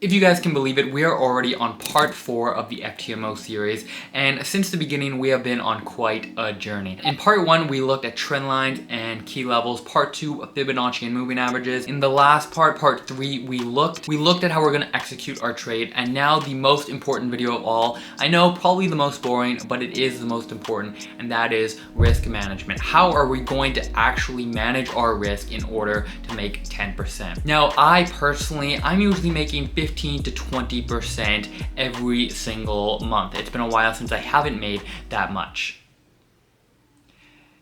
If you guys can believe it, we are already on part 4 of the FTMO series, and since the beginning we have been on quite a journey. In part 1 we looked at trend lines and key levels, part 2 Fibonacci and moving averages. In the last part 3, we looked at how we're going to execute our trade, and now the most important video of all. I know, probably the most boring, but it is the most important, and that is risk management. How are we going to actually manage our risk in order to make 10%? Now, I'm usually making 15 to 20% every single month. It's been a while since I haven't made that much.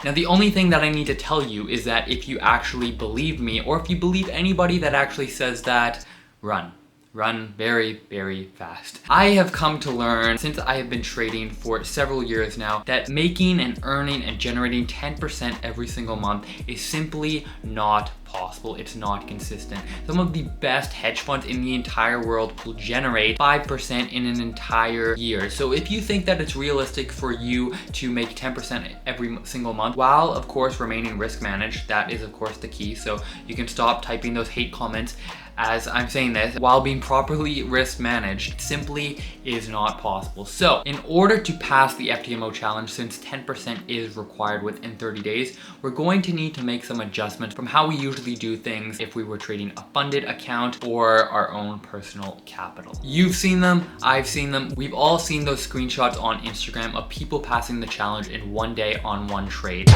Now, the only thing that I need to tell you is that if you actually believe me, or if you believe anybody that actually says that, run. Run very, very fast. I have come to learn, since I have been trading for several years now, that making and earning and generating 10% every single month is simply not possible. It's not consistent. Some of the best hedge funds in the entire world will generate 5% in an entire year. So if you think that it's realistic for you to make 10% every single month, while of course remaining risk managed, that is of course the key. So you can stop typing those hate comments as I'm saying this, while being properly risk managed, simply is not possible. So in order to pass the FTMO challenge, since 10% is required within 30 days, we're going to need to make some adjustments from how we usually do things if we were trading a funded account or our own personal capital. You've seen them, I've seen them, we've all seen those screenshots on Instagram of people passing the challenge in one day on one trade.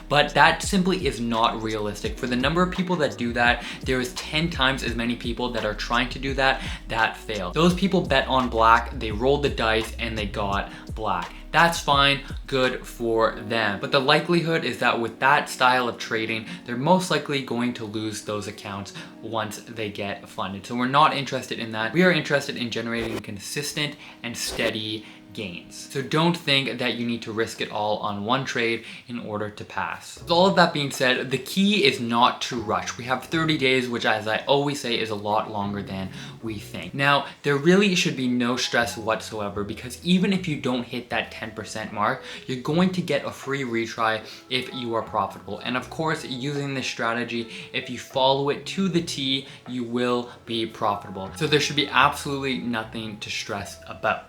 But that simply is not realistic. For the number of people that do that, there is 10 times as many people that are trying to do that fail. Those people bet on black, they rolled the dice, and they got black. That's fine, good for them. But the likelihood is that with that style of trading, they're most likely going to lose those accounts once they get funded. So we're not interested in that. We are interested in generating consistent and steady gains. So don't think that you need to risk it all on one trade in order to pass. With all of that being said, the key is not to rush. We have 30 days, which as I always say is a lot longer than we think. Now, there really should be no stress whatsoever, because even if you don't hit that 10% mark, you're going to get a free retry if you are profitable. And of course, using this strategy, if you follow it to the T, you will be profitable. So there should be absolutely nothing to stress about.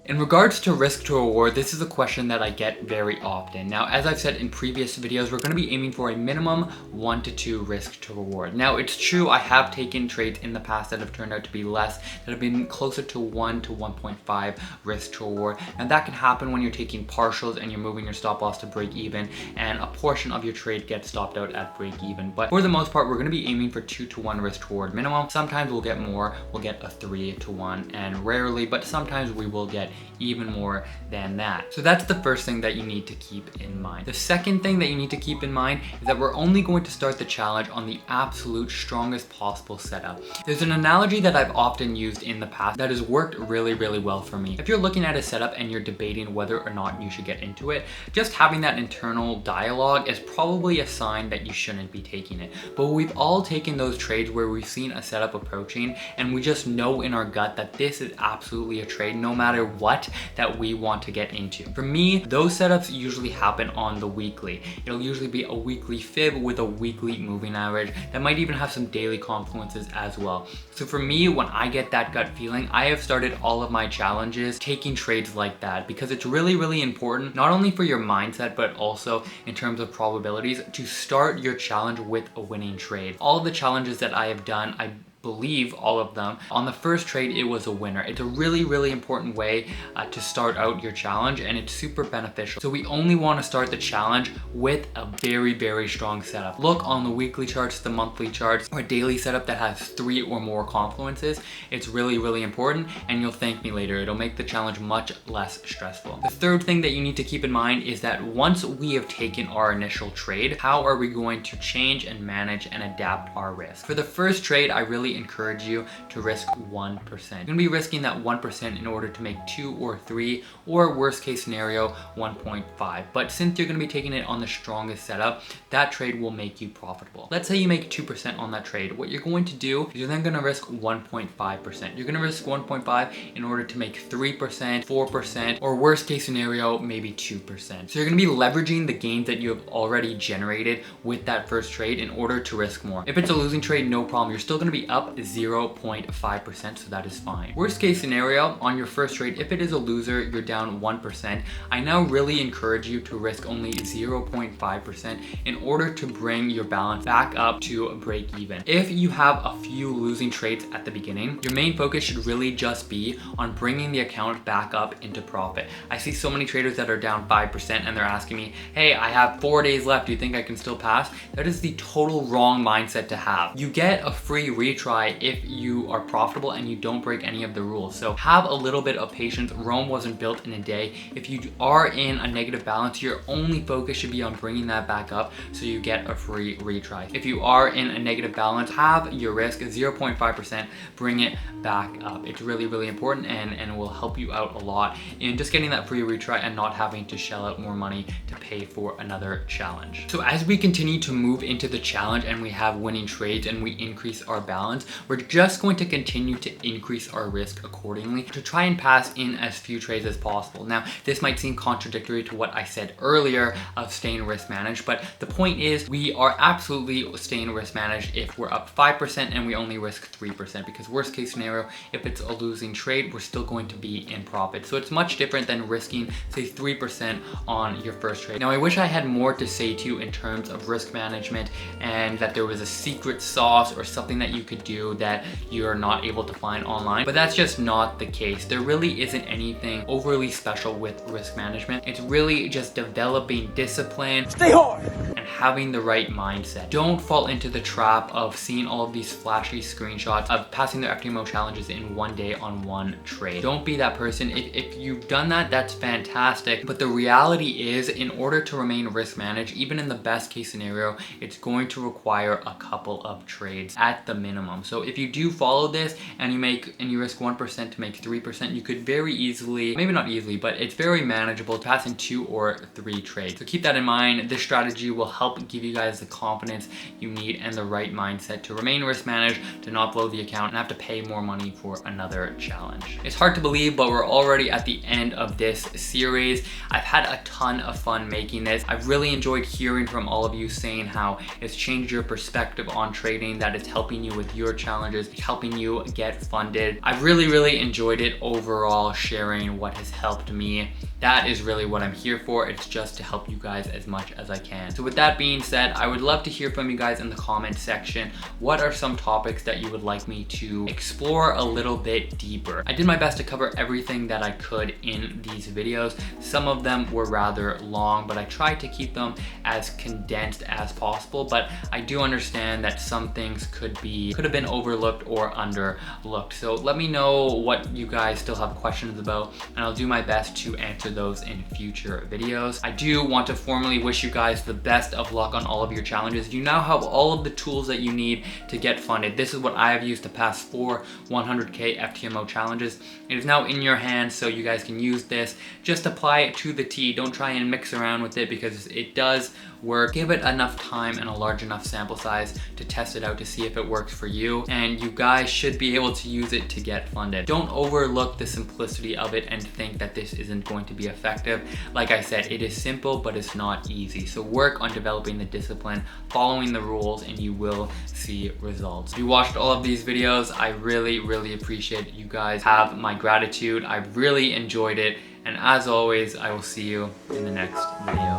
In regards to risk to reward, this is a question that I get very often. Now, as I've said in previous videos, we're going to be aiming for a minimum 1 to 2 risk to reward. Now, it's true, I have taken trades in the past that have turned out to be less, that have been closer to 1 to 1.5 risk to reward. And that can happen when you're taking partials and you're moving your stop loss to break even, and a portion of your trade gets stopped out at break even. But for the most part, we're going to be aiming for 2 to 1 risk to reward minimum. Sometimes we'll get more, we'll get a 3 to 1, and rarely, but sometimes we will get even more than that. So that's the first thing that you need to keep in mind. The second thing that you need to keep in mind is that we're only going to start the challenge on the absolute strongest possible setup. There's an analogy that I've often used in the past that has worked really, really well for me. If you're looking at a setup and you're debating whether or not you should get into it, just having that internal dialogue is probably a sign that you shouldn't be taking it. But we've all taken those trades where we've seen a setup approaching and we just know in our gut that this is absolutely a trade no matter what that we want to get into. For me, those setups usually happen on the weekly. It'll usually be a weekly fib with a weekly moving average that might even have some daily confluences as well. So for me, when I get that gut feeling, I have started all of my challenges taking trades like that, because it's really, really important, not only for your mindset, but also in terms of probabilities, to start your challenge with a winning trade. All of the challenges that I have done, I believe all of them, on the first trade it was a winner. It's a really, really important way to start out your challenge, and it's super beneficial. So we only want to start the challenge with a very, very strong setup. Look on the weekly charts, the monthly charts, or a daily setup that has 3 or more confluences. It's really, really important, and you'll thank me later. It'll make the challenge much less stressful. The third thing that you need to keep in mind is that once we have taken our initial trade, how are we going to change and manage and adapt our risk? For the first trade, I really really encourage you to risk 1%. You're gonna be risking that 1% in order to make 2 or 3, or worst case scenario, 1.5. But since you're gonna be taking it on the strongest setup, that trade will make you profitable. Let's say you make 2% on that trade. What you're going to do is you're then gonna risk 1.5%. You're gonna risk 1.5 in order to make 3%, 4%, or worst case scenario, maybe 2%. So you're gonna be leveraging the gains that you have already generated with that first trade in order to risk more. If it's a losing trade, no problem. You're still gonna be up 0.5%, so that is fine. Worst case scenario, on your first trade, if it is a loser, you're down 1%. I now really encourage you to risk only 0.5% in order to bring your balance back up to break even. If you have a few losing trades at the beginning, your main focus should really just be on bringing the account back up into profit. I see so many traders that are down 5% and they're asking me, hey, I have 4 days left, do you think I can still pass? That is the total wrong mindset to have. You get a free retry if you are profitable and you don't break any of the rules. So have a little bit of patience. Rome wasn't built in a day. If you are in a negative balance, your only focus should be on bringing that back up so you get a free retry. If you are in a negative balance, have your risk 0.5%, bring it back up. It's really, really important and will help you out a lot in just getting that free retry and not having to shell out more money to pay for another challenge. So as we continue to move into the challenge and we have winning trades and we increase our balance, we're just going to continue to increase our risk accordingly to try and pass in as few trades as possible. Now, this might seem contradictory to what I said earlier of staying risk managed, but the point is we are absolutely staying risk managed if we're up 5% and we only risk 3%, because worst case scenario, if it's a losing trade, we're still going to be in profit. So it's much different than risking, say, 3% on your first trade. Now, I wish I had more to say to you in terms of risk management and that there was a secret sauce or something that you could do that you're not able to find online, but that's just not the case. There really isn't anything overly special with risk management. It's really just developing discipline. Stay hard! And having the right mindset. Don't fall into the trap of seeing all of these flashy screenshots of passing their FTMO challenges in one day on one trade. Don't be that person. If you've done that, that's fantastic. But the reality is, in order to remain risk managed, even in the best case scenario, it's going to require a couple of trades at the minimum. So if you do follow this and you risk 1% to make 3%, you could very easily, maybe not easily, but it's very manageable to pass in 2 or 3 trades. So keep that in mind. This strategy will help give you guys the confidence you need and the right mindset to remain risk managed, to not blow the account and have to pay more money for another challenge. It's hard to believe, but we're already at the end of this series. I've had a ton of fun making this. I've really enjoyed hearing from all of you saying how it's changed your perspective on trading, that it's helping you with your challenges, helping you get funded. I've really enjoyed it overall, sharing what has helped me. That is really what I'm here for. It's just to help you guys as much as I can. So with that being said, I would love to hear from you guys in the comment section. What are some topics that you would like me to explore a little bit deeper? I did my best to cover everything that I could in these videos. Some of them were rather long, but I tried to keep them as condensed as possible. But I do understand that some things could have been overlooked or underlooked. So let me know what you guys still have questions about, and I'll do my best to answer those in future videos. I do want to formally wish you guys the best of luck on all of your challenges. You now have all of the tools that you need to get funded. This is what I have used to pass 4 100K FTMO challenges. It is now in your hands, so you guys can use this. Just apply it to the T. Don't try and mix around with it, because it does work. Give it enough time and a large enough sample size to test it out to see if it works for you, and you guys should be able to use it to get funded. Don't overlook the simplicity of it and think that this isn't going to be effective. Like I said, it is simple, but it's not easy. So work on developing the discipline, following the rules, and you will see results. If you watched all of these videos, I really appreciate it. You guys have my gratitude. I really enjoyed it. And as always, I will see you in the next video.